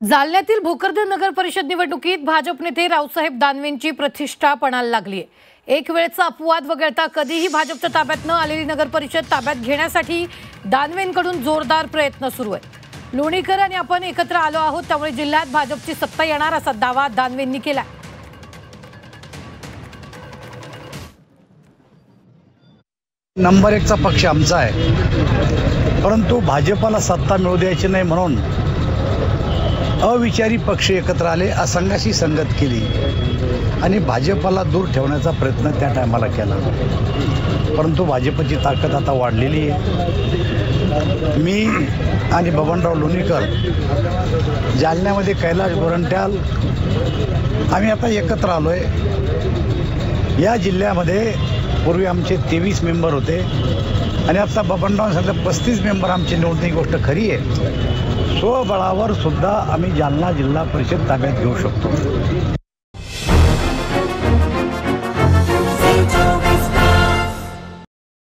जालन्यातील भोकरदन नगर परिषद निवडणुकीत भाजप नेते रावसाहेब दानवेंची प्रतिष्ठा पणाला लागली आहे। एक वेळचा अपवाद वगळता कधीही भाजपच्या ताब्यात न आलेली नगर परिषद ताब्यात घेण्यासाठी दानवेंकडून जोरदार प्रयत्न सुरू आहेत। लोणीकर आणि आपण एकत्र आलो आहोत, त्यामुळे जिल्ह्यात भाजपची सत्ता येणार असा दावा दानवेंनी केला। नंबर 1 चा पक्ष आमचा आहे, परंतु भाजपला सत्ता मिळू द्यायची नाही म्हणून अविचारी पक्ष एकत्र आले, असंघाशी संगत केली आणि भाजपला दूर ठेवण्याचा प्रयत्न त्या टायमाला केला। परंतु भाजपची ताकद आता वाढलेली आहे। मी आणि बबनराव लोणीकर जालन्यामध्ये कैलाश गोरंट्याल आम्ही आता एकत्र आलोय। या जिल्ह्यामध्ये पूर्वी आमचे 23 मेंबर होते आणि आता बबनराव सांगतात 35 मेंबर आमची निवडून, ही गोष्ट खरी आहे। स्वबळावर सुद्धा आम्ही जालना जिल्हा परिषद ताब्यात घेऊ शकतो।